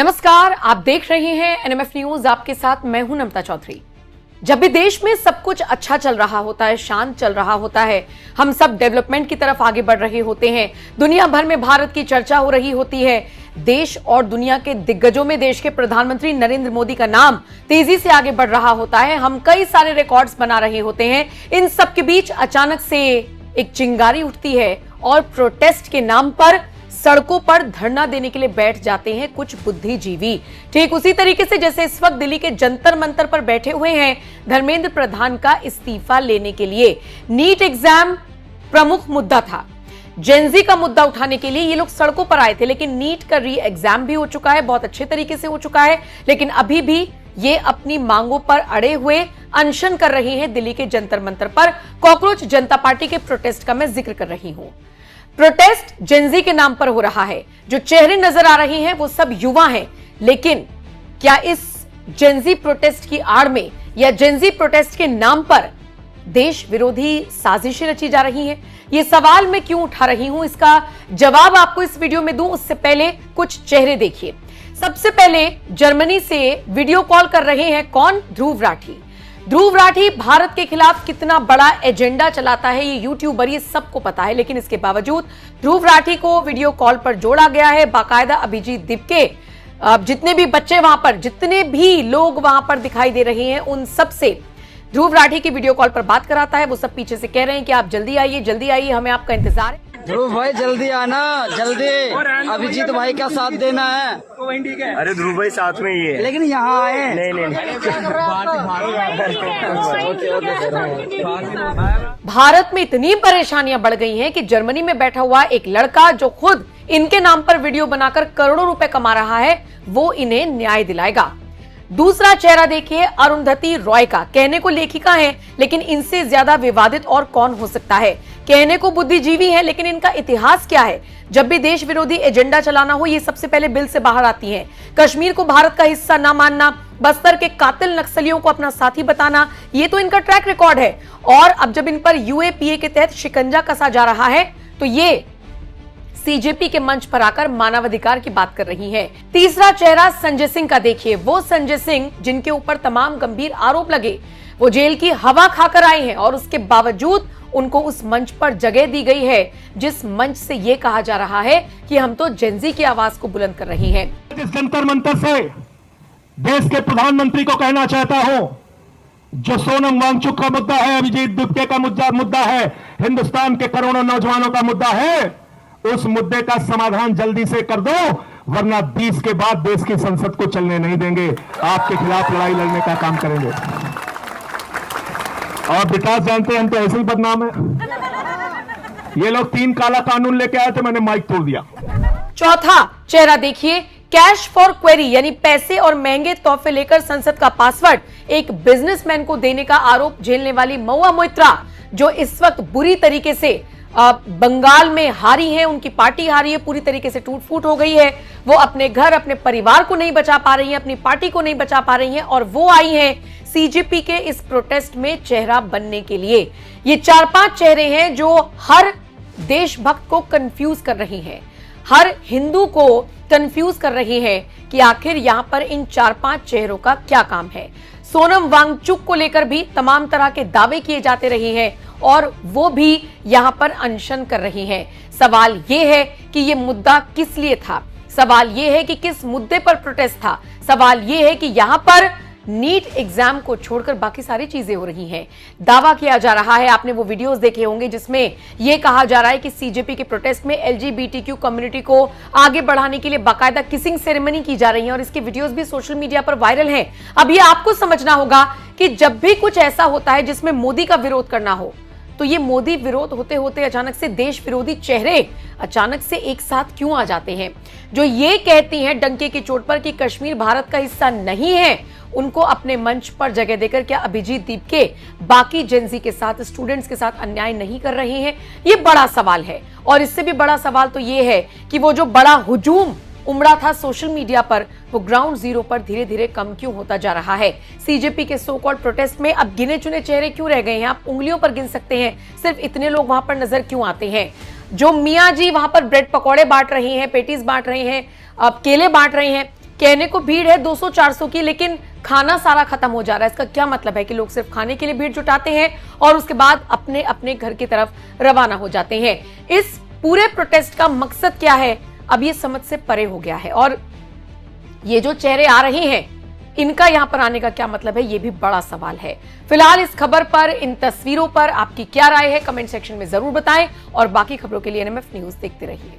नमस्कार, आप देख रहे हैं एनएमएफ न्यूज। आपके साथ मैं हूं नम्रता चौधरी। जब भी देश में सब कुछ अच्छा चल रहा होता है, शांत चल रहा होता है, हम सब डेवलपमेंट की तरफ आगे बढ़ रहे होते हैं, दुनिया भर में भारत की चर्चा हो रही होती है, देश और दुनिया के दिग्गजों में देश के प्रधानमंत्री नरेंद्र मोदी का नाम तेजी से आगे बढ़ रहा होता है, हम कई सारे रिकॉर्ड्स बना रहे होते हैं। इन सब के बीच अचानक से एक चिंगारी उठती है और प्रोटेस्ट के नाम पर सड़कों पर धरना देने के लिए बैठ जाते हैं कुछ बुद्धिजीवी। ठीक उसी तरीके से जैसे इस वक्त दिल्ली के जंतर मंतर पर बैठे हुए हैं धर्मेंद्र प्रधान का इस्तीफा लेने के लिए। नीट एग्जाम प्रमुख मुद्दा था, जेनजी का मुद्दा उठाने के लिए ये लोग सड़कों पर आए थे, लेकिन नीट का री एग्जाम भी हो चुका है, बहुत अच्छे तरीके से हो चुका है, लेकिन अभी भी ये अपनी मांगों पर अड़े हुए अनशन कर रही हैं दिल्ली के जंतर मंतर पर। कॉकरोच जनता पार्टी के प्रोटेस्ट का मैं जिक्र कर रही हूं। प्रोटेस्ट जेनजी के नाम पर हो रहा है, जो चेहरे नजर आ रहे हैं वो सब युवा हैं, लेकिन क्या इस जेनजी प्रोटेस्ट की आड़ में या जेनजी प्रोटेस्ट के नाम पर देश विरोधी साजिशें रची जा रही हैं? ये सवाल मैं क्यों उठा रही हूं, इसका जवाब आपको इस वीडियो में दूं उससे पहले कुछ चेहरे देखिए। सबसे पहले जर्मनी से वीडियो कॉल कर रहे हैं कौन? ध्रुव राठी। ध्रुव राठी भारत के खिलाफ कितना बड़ा एजेंडा चलाता है ये यूट्यूबर, ये सबको पता है, लेकिन इसके बावजूद ध्रुव राठी को वीडियो कॉल पर जोड़ा गया है। बाकायदा अभिजीत दीपके, जितने भी बच्चे वहां पर, जितने भी लोग वहां पर दिखाई दे रहे हैं, उन सब से ध्रुव राठी की वीडियो कॉल पर बात कराता है। वो सब पीछे से कह रहे हैं कि आप जल्दी आइए, हमें आपका इंतजार है। ध्रुव भाई जल्दी आना, जल्दी अभिजीत भाई का साथ देना है। अरे ध्रुव भाई साथ में ही है, लेकिन यहाँ आए नहीं। भारत में इतनी परेशानियां बढ़ गई हैं कि जर्मनी में बैठा हुआ एक लड़का जो खुद इनके नाम पर वीडियो बनाकर करोड़ों रुपए कमा रहा है, वो इन्हें न्याय दिलाएगा। दूसरा चेहरा देखिए अरुंधति रॉय का। कहने को लेखिका है, लेकिन इनसे ज्यादा विवादित और कौन हो सकता है। कहने को बुद्धिजीवी है, लेकिन इनका इतिहास क्या है? जब भी देश विरोधी एजेंडा चलाना हो, ये सबसे पहले बिल से बाहर आती हैं। कश्मीर को भारत का हिस्सा ना मानना, बस्तर के कातिल नक्सलियों को अपना साथी बताना, ये तो इनका ट्रैक रिकॉर्ड है। और अब जब इन पर यूएपीए के तहत शिकंजा कसा जा रहा है, तो ये सीजेपी के मंच पर आकर मानवाधिकार की बात कर रही हैं। तीसरा चेहरा संजय सिंह का देखिए। वो संजय सिंह जिनके ऊपर तमाम गंभीर आरोप लगे, वो जेल की हवा खाकर आए हैं और उसके बावजूद उनको उस मंच पर जगह दी गई है, जिस मंच से ये कहा जा रहा है कि हम तो जेनजी की आवाज को बुलंद कर रही हैं। इस जंतर मंतर से देश के प्रधानमंत्री को कहना चाहता हूं, जो सोनम वांगचुक का मुद्दा है, अभिजीत दीपके का मुद्दा है, हिंदुस्तान के करोड़ों नौजवानों का मुद्दा है, उस मुद्दे का समाधान जल्दी से कर दो, वरना 20 के बाद देश की संसद को चलने नहीं देंगे। आपके खिलाफ लड़ाई लड़ने का काम करेंगे। और विकास जानते हैं, हम तो ऐसे ही बदनाम है। ये लोग 3 काला कानून लेके आए थे, मैंने माइक तोड़ दिया। चौथा चेहरा देखिए, कैश फॉर क्वेरी, यानी पैसे और महंगे तोहफे लेकर संसद का पासवर्ड एक बिजनेसमैन को देने का आरोप झेलने वाली महुआ मोइत्रा, जो इस वक्त बुरी तरीके से बंगाल में हारी है, उनकी पार्टी हारी है, पूरी तरीके से टूट फूट हो गई है। वो अपने घर, अपने परिवार को नहीं बचा पा रही हैं, अपनी पार्टी को नहीं बचा पा रही हैं, और वो आई हैं सीजेपी के इस प्रोटेस्ट में चेहरा बनने के लिए। ये 4-5 चेहरे हैं जो हर देशभक्त को कंफ्यूज कर रही हैं, हर हिंदू को कंफ्यूज कर रही हैं कि आखिर यहां पर इन 4-5 चेहरों का क्या काम है। सोनम वांगचुक को लेकर भी तमाम तरह के दावे किए जाते रहे हैं और वो भी यहां पर अनशन कर रही हैं। सवाल ये है कि ये मुद्दा किस लिए था, सवाल ये है कि किस मुद्दे पर प्रोटेस्ट था, सवाल ये है कि यहां पर नीट एग्जाम को छोड़कर बाकी सारी चीजें हो रही हैं। दावा किया जा रहा है, आपने वो वीडियोस देखे होंगे जिसमें यह कहा जा रहा है कि सीजेपी के प्रोटेस्ट में एलजीबीटीक्यू कम्युनिटी को आगे बढ़ाने के लिए बाकायदा किसिंग सेरेमनी की जा रही है, और इसके वीडियोस भी सोशल मीडिया पर वायरल हैं। अब ये आपको समझना होगा कि जब भी कुछ ऐसा होता है जिसमें मोदी का विरोध करना हो, तो ये मोदी विरोध होते होते अचानक से देश विरोधी चेहरे अचानक से एक साथ क्यों आ जाते हैं? जो ये कहती हैं डंके की चोट पर कि कश्मीर भारत का हिस्सा नहीं है, उनको अपने मंच पर जगह देकर क्या अभिजीत दीपके बाकी जेनजी के साथ, स्टूडेंट्स के साथ अन्याय नहीं कर रहे हैं? ये बड़ा सवाल है। और इससे भी बड़ा सवाल तो ये है कि वो जो बड़ा हुजूम उमड़ा था सोशल मीडिया पर, वो ग्राउंड जीरो पर धीरे धीरे कम क्यों होता जा रहा है? सीजेपी के सो कॉल्ड प्रोटेस्ट में अब गिने चुने चेहरे क्यों रह गए हैं? आप उंगलियों पर गिन सकते हैं, सिर्फ इतने लोग वहां पर नजर क्यों आते हैं? जो मियाँ जी वहां पर ब्रेड पकौड़े बांट रहे हैं, पेटीज बांट रहे हैं, केले बांट रहे हैं, कहने को भीड़ है 200-400 की, लेकिन खाना सारा खत्म हो जा रहा है। इसका क्या मतलब है कि लोग सिर्फ खाने के लिए भीड़ जुटाते हैं और उसके बाद अपने अपने घर की तरफ रवाना हो जाते हैं। इस पूरे प्रोटेस्ट का मकसद क्या है, अब ये समझ से परे हो गया है। और ये जो चेहरे आ रहे हैं, इनका यहां पर आने का क्या मतलब है, ये भी बड़ा सवाल है। फिलहाल इस खबर पर, इन तस्वीरों पर आपकी क्या राय है, कमेंट सेक्शन में जरूर बताएं और बाकी खबरों के लिए NMF न्यूज देखते रहिए।